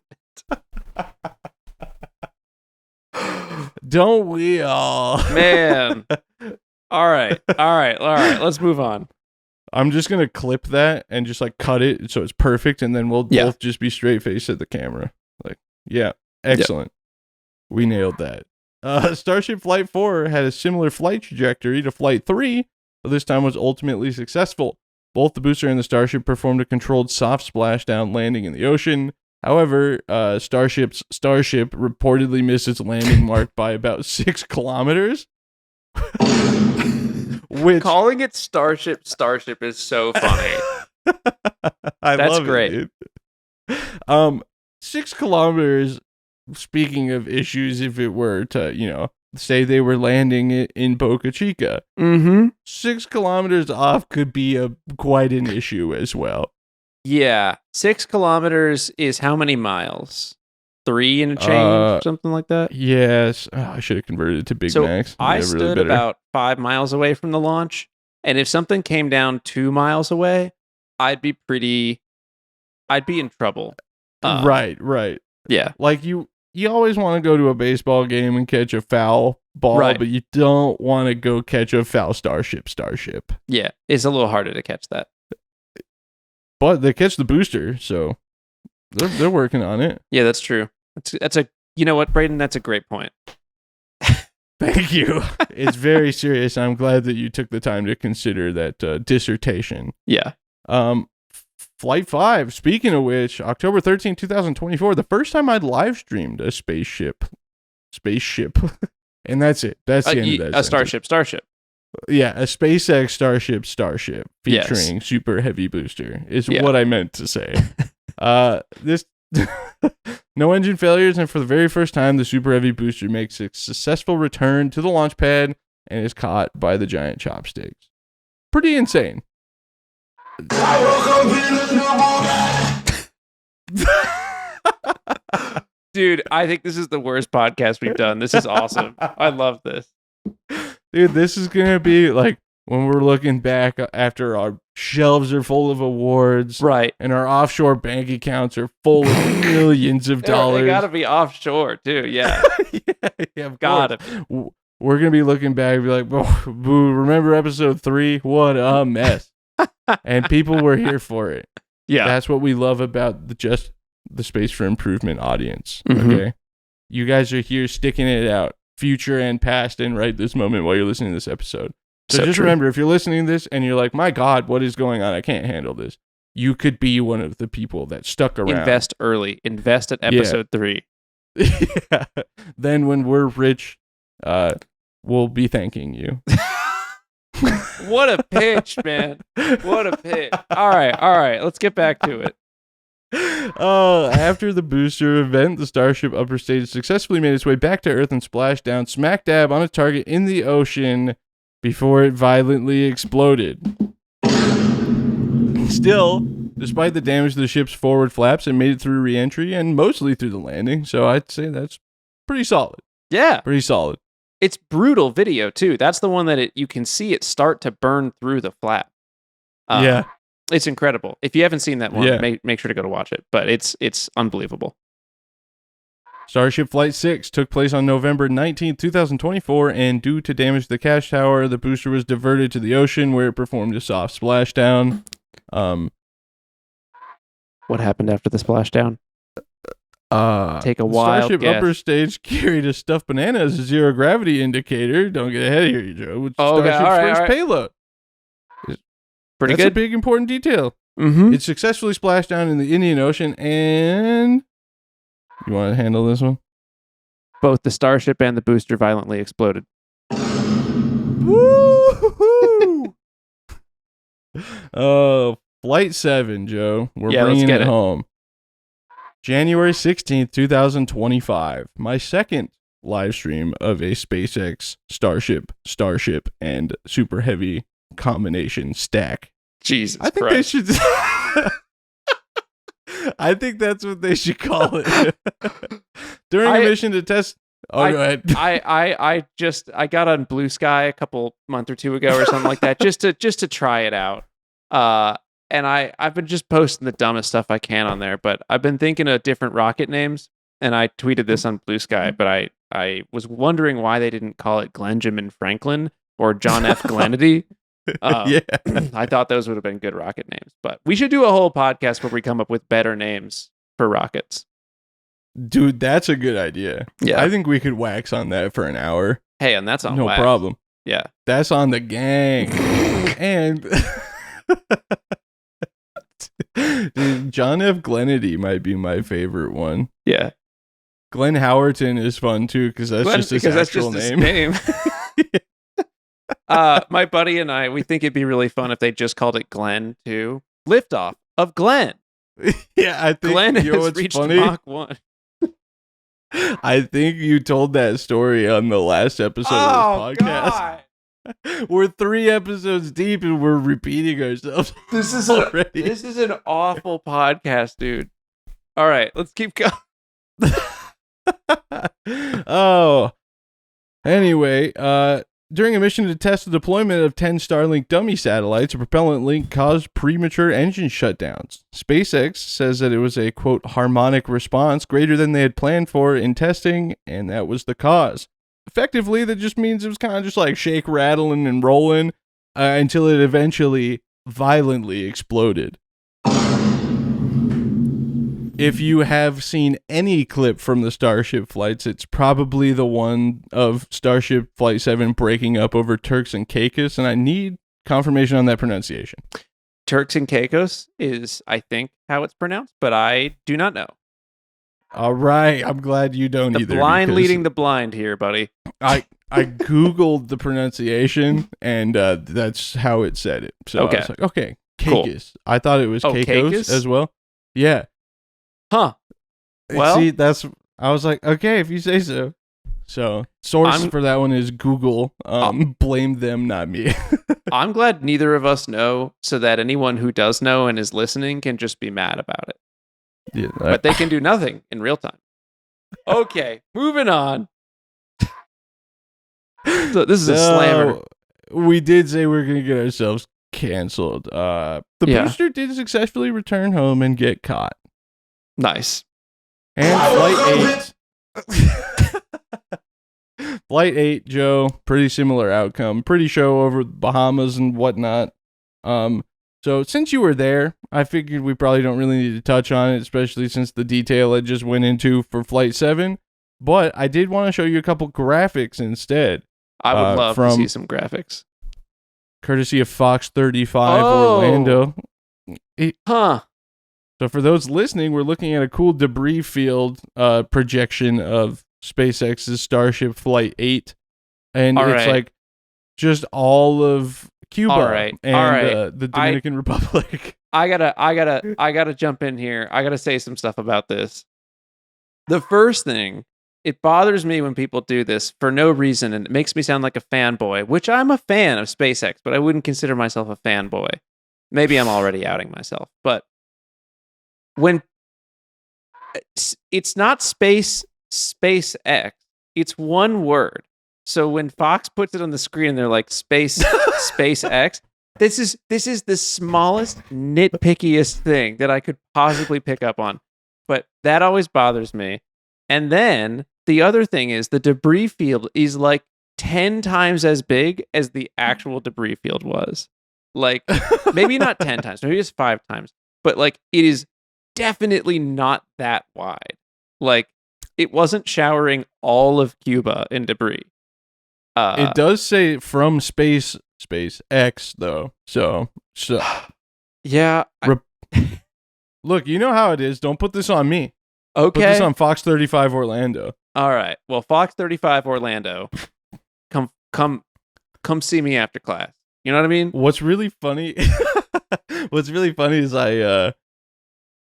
Don't we all? Man. All right. Let's move on. I'm just going to clip that and just like cut it so it's perfect, and then we'll both just be straight faced at the camera. Like, yeah, excellent. Yep. We nailed that. Starship Flight 4 had a similar flight trajectory to Flight 3, but this time was ultimately successful. Both the booster and the Starship performed a controlled soft splashdown landing in the ocean. However, Starship reportedly missed its landing mark by about 6 kilometers. Which, calling it Starship is so funny. That's great. Dude. 6 kilometers, speaking of issues, if it were to, say they were landing it in Boca Chica. 6 kilometers off could be quite an issue as well. Yeah. 6 kilometers is how many miles? 3 and a change, something like that? Yes. I should have converted it to Big Macs. I stood about 5 miles away from the launch, and if something came down 2 miles away, I'd be in trouble. Right. Yeah. Like, you always want to go to a baseball game and catch a foul ball, but you don't want to go catch a foul Starship. Yeah, it's a little harder to catch that. But they catch the booster, so they're working on it. Yeah, that's true. That's a you know what, Braden? That's a great point. Thank you. It's very serious. I'm glad that you took the time to consider that dissertation. Yeah. Flight 5, speaking of which, October 13, 2024, the first time I'd live streamed a spaceship. And that's it. That's the end of that. A Starship. Yeah, a SpaceX Starship featuring Super Heavy Booster is what I meant to say. This no engine failures, and for the very first time, the Super Heavy Booster makes a successful return to the launch pad and is caught by the giant chopsticks. Pretty insane. Dude, I think this is the worst podcast we've done. This is awesome. I love this. Dude, this is going to be like when we're looking back after our shelves are full of awards. Right. And our offshore bank accounts are full of millions of dollars. They got to be offshore, too. Yeah. yeah, got it. We're going to be looking back and be like, boo, remember episode 3? What a mess. And people were here for it. Yeah. That's what we love about the Space for Improvement audience. Mm-hmm. Okay. You guys are here sticking it out, future and past, and right this moment while you're listening to this episode. So just remember, if you're listening to this and you're like, my God, what is going on? I can't handle this. You could be one of the people that stuck around. Invest early. Invest at episode 3. Yeah. Then when we're rich, we'll be thanking you. What a pitch, man. What a pitch. All right. Let's get back to it. After the booster event, the Starship upper stage successfully made its way back to Earth and splashed down smack dab on a target in the ocean before it violently exploded. Still, despite the damage to the ship's forward flaps, it made it through re-entry and mostly through the landing, so I'd say that's pretty solid. Yeah. Pretty solid. It's brutal video, too. That's the one that you can see it start to burn through the flap. Yeah. It's incredible. If you haven't seen that one, Yeah. make sure to go to watch it. But it's unbelievable. Starship Flight 6 took place on November 19, 2024, and due to damage to the cash tower, the booster was diverted to the ocean where it performed a soft splashdown. What happened after the splashdown? Take a wild Starship guess. upper stage carried a stuffed banana as a zero gravity indicator. Don't get ahead of here, Joe. Which Starship's first payload. Pretty That's good. a big important detail. Mm-hmm. It successfully splashed down in the Indian Ocean, and you want to handle this one? Both the Starship and the booster violently exploded. Woo! Oh, Flight 7, Joe. We're bringing it home. January 16th, 2025. My second live stream of a SpaceX Starship, and Super Heavy combination stack. Jesus I think Christ. they should... I think that's what they should call it. During a mission to test... go ahead. I got on Blue Sky a month or two ago or something like that, just to try it out. And I've been just posting the dumbest stuff I can on there, but I've been thinking of different rocket names, and I tweeted this on Blue Sky, but I was wondering why they didn't call it Glenjamin Franklin or John F. Glenady. Yeah. I thought those would have been good rocket names, but we should do a whole podcast where we come up with better names for rockets. Dude, that's a good idea. Yeah. I think we could wax on that for an hour. Hey, and that's on No wax. problem. Yeah. That's on the gang. And dude, John F. Glenady might be my favorite one. Yeah. Glenn Howerton is fun too, because that's just his actual name. My buddy and I, we think it'd be really fun if they just called it Glenn too. Liftoff of Glenn. Yeah, I think Glenn has reached funny? Mach 1. I think you told that story on the last episode of this podcast. God. We're 3 episodes deep and we're repeating ourselves. This is already. This is an awful podcast, dude. All right, let's keep going. Oh. Anyway, during a mission to test the deployment of 10 Starlink dummy satellites, a propellant leak caused premature engine shutdowns. SpaceX says that it was a, quote, harmonic response greater than they had planned for in testing, and that was the cause. Effectively, that just means it was kind of just like shake, rattling, and rolling until it eventually violently exploded. If you have seen any clip from the Starship flights, it's probably the one of Starship Flight 7 breaking up over Turks and Caicos, and I need confirmation on that pronunciation. Turks and Caicos is, I think, how it's pronounced, but I do not know. All right, I'm glad you don't either. The blind leading the blind here, buddy. I Googled the pronunciation, and that's how it said it. So okay. I was like, okay, Caicos. Cool. I thought it was Caicos Caicos as well. Yeah. Huh. Well, see, I was like, okay, if you say so. So, source for that one is Google. Blame them, not me. I'm glad neither of us know, so that anyone who does know and is listening can just be mad about it. Yeah, but they can do nothing in real time. Okay, moving on. So this is a slammer. We did say we were going to get ourselves canceled. The booster did successfully return home and get caught. Nice. And Flight 8. Flight 8, Joe, pretty similar outcome. Pretty show over the Bahamas and whatnot. So since you were there, I figured we probably don't really need to touch on it, especially since the detail I just went into for Flight 7. But I did want to show you a couple graphics instead. I would love to see some graphics. Courtesy of Fox 35 Orlando. So for those listening, we're looking at a cool debris field projection of SpaceX's Starship Flight 8. And it's like just all of Cuba and the Dominican Republic. I gotta jump in here. I gotta say some stuff about this. The first thing, it bothers me when people do this for no reason, and it makes me sound like a fanboy, which I'm a fan of SpaceX, but I wouldn't consider myself a fanboy. Maybe I'm already outing myself, but when it's not SpaceX, it's one word. So when Fox puts it on the screen, they're like SpaceX. This is the smallest, nitpickiest thing that I could possibly pick up on, but that always bothers me. And then the other thing is the debris field is like 10 times as big as the actual debris field was. Like maybe not 10 times, maybe it's 5 times, but like it is definitely not that wide. Like it wasn't showering all of Cuba in debris. It does say from SpaceX though. So yeah. Look, you know how it is. Don't put this on me. Okay. Put this on Fox 35 Orlando. All right. Well, Fox 35 Orlando, come see me after class. You know what I mean? What's really funny is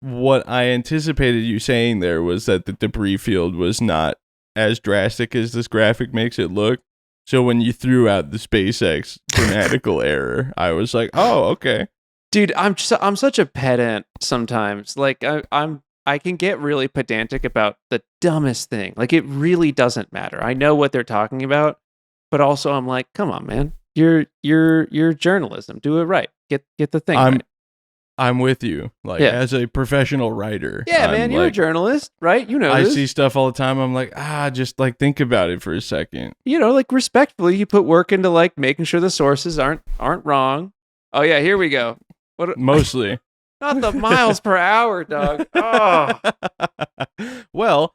what I anticipated you saying there was that the debris field was not as drastic as this graphic makes it look. So when you threw out the SpaceX grammatical error, I was like, "Oh, okay." Dude, I'm such a pedant sometimes. Like I can get really pedantic about the dumbest thing. Like it really doesn't matter. I know what they're talking about, but also I'm like, "Come on, man. You're journalism. Do it right. Get the thing right." I'm with you. Like as a professional writer. Yeah, man, you're a journalist, right? You know, I see stuff all the time. I'm like, just like think about it for a second. You know, like respectfully, you put work into like making sure the sources aren't wrong. Oh yeah, here we go. Mostly. Not the miles per hour, dog. Oh. Well,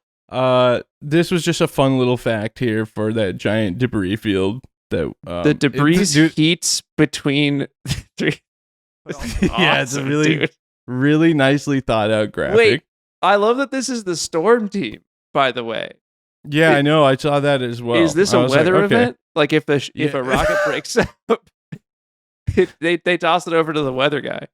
this was just a fun little fact here for that giant debris field. That the debris heats between three. Yeah, it's a really nicely thought out graphic. Wait, I love that this is the storm team, by the way. Yeah, I know. I saw that as well. Is this a weather event? Like if a rocket breaks up, they toss it over to the weather guy.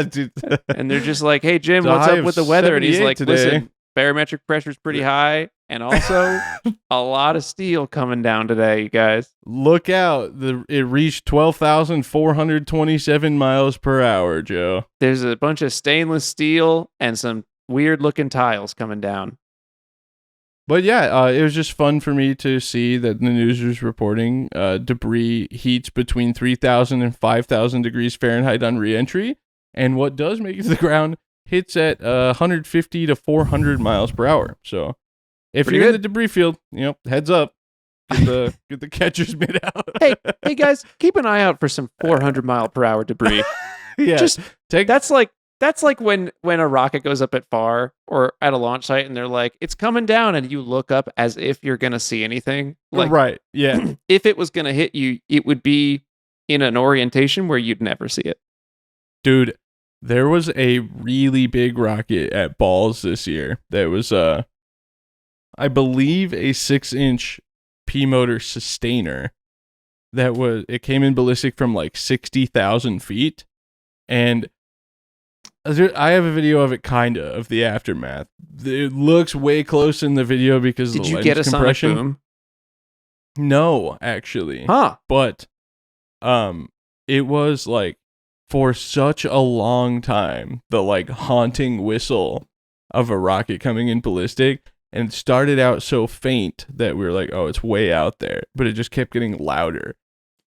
Dude. And they're just like, "Hey Jim, what's up with the weather?" And he's like, today. "Listen, barometric pressure's pretty high, and also a lot of steel coming down today, you guys. Look out. It reached 12,427 miles per hour, Joe. There's a bunch of stainless steel and some weird looking tiles coming down." But yeah, it was just fun for me to see that the news was reporting debris heats between 3,000 and 5,000 degrees Fahrenheit on reentry. And what does make it to the ground hits at 150 to 400 miles per hour. So if you're in the debris field, heads up. Get the catcher's mitt out. hey guys, keep an eye out for some 400 mile per hour debris. Yeah, that's like when a rocket goes up at FAR or at a launch site and they're like, "It's coming down," and you look up as if you're gonna see anything. Like, right? Yeah. If it was gonna hit you, it would be in an orientation where you'd never see it. Dude, there was a really big rocket at Balls this year that was, I believe, a 6-inch P-motor sustainer. It came in ballistic from like 60,000 feet. And I have a video of it, of the aftermath. It looks way close in the video because of the lens compression. Did you get a sonic boom? No, actually. Huh. But, it was like, for such a long time, the like haunting whistle of a rocket coming in ballistic, and it started out so faint that we were like, "Oh, it's way out there," but it just kept getting louder.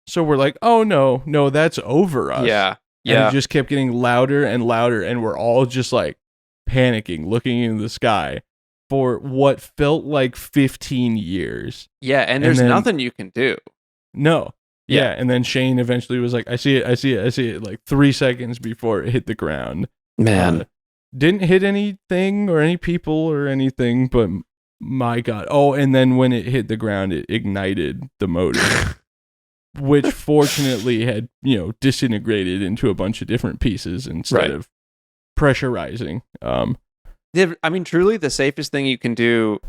So we're like, "Oh no, that's over us." Yeah. And it just kept getting louder and louder, and we're all just like panicking, looking into the sky for what felt like 15 years. Yeah, and there's nothing you can do. No. Yeah, and then Shane eventually was like, I see it, like 3 seconds before it hit the ground. Man. Didn't hit anything or any people or anything, but my God. Oh, and then when it hit the ground, it ignited the motor, which fortunately had, disintegrated into a bunch of different pieces instead of pressurizing. I mean, truly, the safest thing you can do,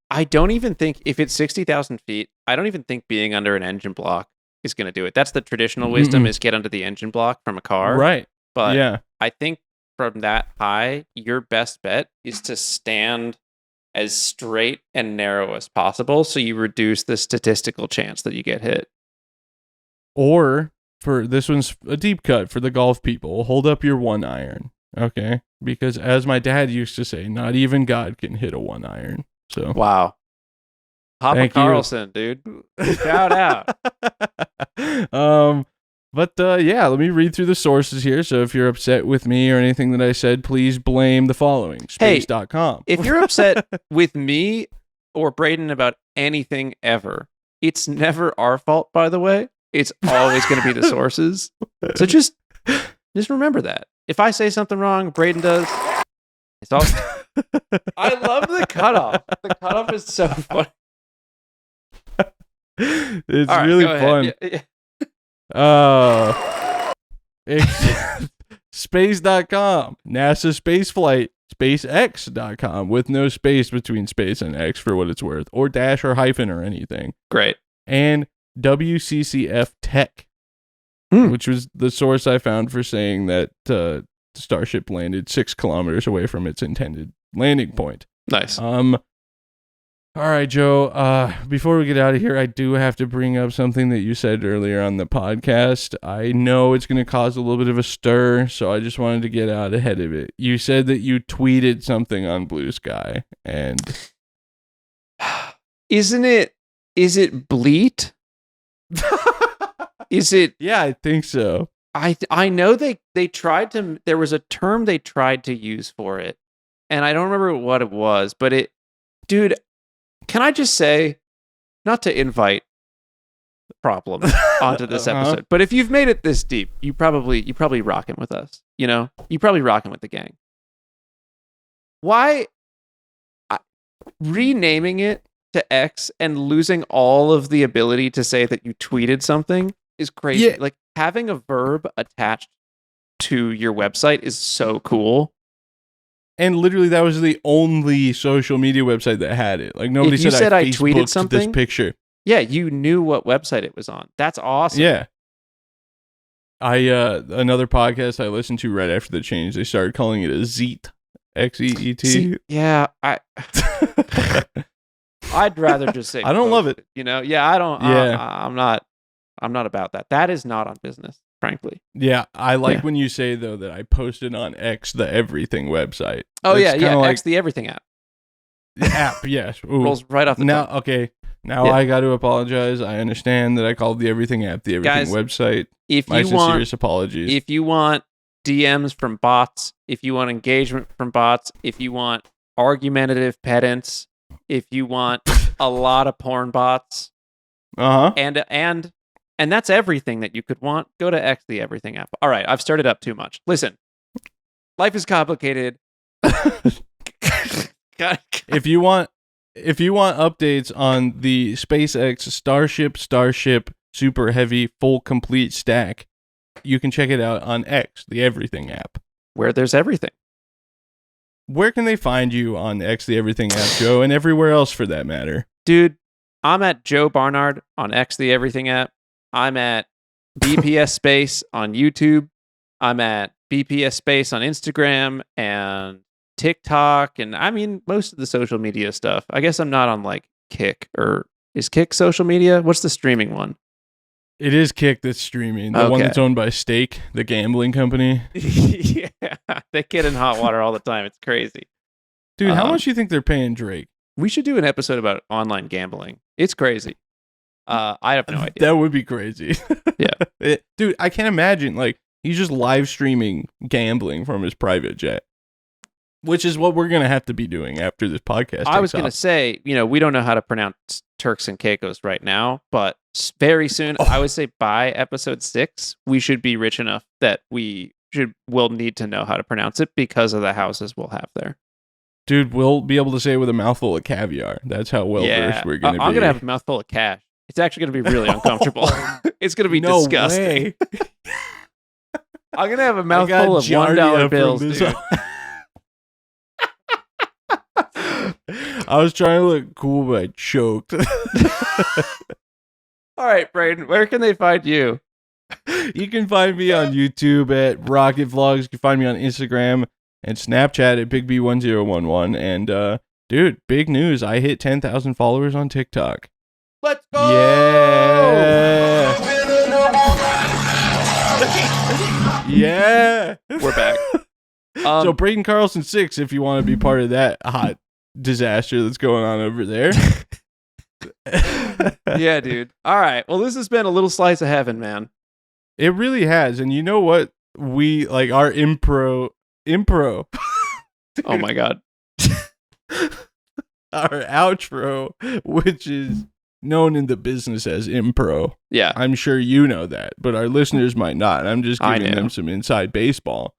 I don't even think, if it's 60,000 feet, I don't even think being under an engine block is going to do it. That's the traditional wisdom, is get under the engine block from a car. Right. But yeah. I think from that high, your best bet is to stand as straight and narrow as possible so you reduce the statistical chance that you get hit. Or, for this one's a deep cut for the golf people, hold up your 1 iron, okay? Because as my dad used to say, not even God can hit a 1 iron. So wow. Papa Carlson, dude. Shout out. But let me read through the sources here. So if you're upset with me or anything that I said, please blame the following. Space.com. If you're upset with me or Braden about anything ever, it's never our fault, by the way. It's always going to be the sources. So just remember that. If I say something wrong, Braden does. It's all. I love the cutoff. The cutoff is so funny. It's really fun. Space.com, NASA spaceflight, SpaceX.com, with no space between space and X for what it's worth, or dash or hyphen or anything. Great. And WCCF Tech, which was the source I found for saying that Starship landed 6 kilometers away from its intended landing point. Nice. All right, Joe, before we get out of here, I do have to bring up something that you said earlier on the podcast. I know it's going to cause a little bit of a stir, so I just wanted to get out ahead of it. You said that you tweeted something on Blue Sky, and... is it bleat? Is it... Yeah, I think so. I know they tried to... There was a term they tried to use for it, and I don't remember what it was, but it... Dude... Can I just say, not to invite problems onto this episode, but if you've made it this deep, you probably rocking with us. You probably rocking with the gang. Why renaming it to X and losing all of the ability to say that you tweeted something is crazy. Yeah. Like having a verb attached to your website is so cool. And literally, that was the only social media website that had it. Like nobody said I tweeted something. This picture. Yeah, you knew what website it was on. That's awesome. Yeah. Another podcast I listened to right after the change, they started calling it a Zeet, Xeet. Yeah, I'd rather just say. I don't love it. Yeah, I don't. Yeah, I'm not about that. That is not on business. Frankly. Yeah, I like when you say, though, that I posted on X, the everything website. Oh, yeah, like, X, the everything app. The app, yes. Ooh. Rolls right off the top. Okay, now I got to apologize. I understand that I called the everything app the everything website. My sincerest apologies. If you want DMs from bots, if you want engagement from bots, if you want argumentative pedants, if you want a lot of porn bots, and that's everything that you could want. Go to X, the everything app. All right, I've started up too much. Listen, life is complicated. If you want updates on the SpaceX Starship Super Heavy Full Complete Stack, you can check it out on X, the everything app, where there's everything. Where can they find you on X, the everything app, Joe, and everywhere else for that matter? Dude, I'm at Joe Barnard on X, the everything app. I'm at BPS Space on YouTube. I'm at BPS Space on Instagram and TikTok. And I mean, most of the social media stuff. I guess I'm not on like Kick, or is Kick social media? What's the streaming one? It is Kick that's streaming. The one that's owned by Stake, the gambling company. Yeah, they get in hot water all the time. It's crazy. Dude, how much do you think they're paying Drake? We should do an episode about online gambling. It's crazy. I have no idea. That would be crazy. Yeah. Dude, I can't imagine. Like, he's just live streaming gambling from his private jet. Which is what we're going to have to be doing after this podcast. I was going to say, we don't know how to pronounce Turks and Caicos right now, but very soon, I would say by episode 6, we should be rich enough that we'll need to know how to pronounce it because of the houses we'll have there. Dude, we'll be able to say it with a mouthful of caviar. That's how well-versed we're going to be. I'm going to have a mouthful of cash. It's actually going to be really uncomfortable. It's going to be disgusting. I'm going to have a mouthful of $1 bills, dude. I was trying to look cool, but I choked. All right, Braden, where can they find you? You can find me on YouTube at Rocket Vlogs. You can find me on Instagram and Snapchat at BigB1011. And, dude, big news. I hit 10,000 followers on TikTok. Let's go! Yeah! Yeah! We're back. So Braden Carlson 6, if you want to be part of that hot disaster that's going on over there. Yeah, dude. All right. Well, this has been a little slice of heaven, man. It really has. And you know what? We like our impro. Oh my God. Our outro, which is known in the business as impro. Yeah. I'm sure you know that, but our listeners might not. I'm just giving them some inside baseball.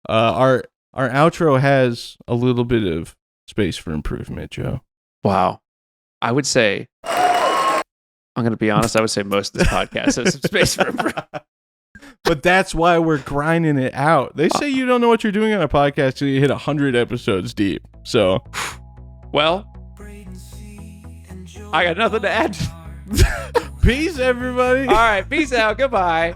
Our outro has a little bit of space for improvement, Joe. Wow. I would say, I'm going to be honest, I would say most of this podcast has some space for improvement. But that's why we're grinding it out. They say you don't know what you're doing on a podcast till you hit 100 episodes deep. So, well, I got nothing to add. Peace, everybody. All right. Peace out. Goodbye.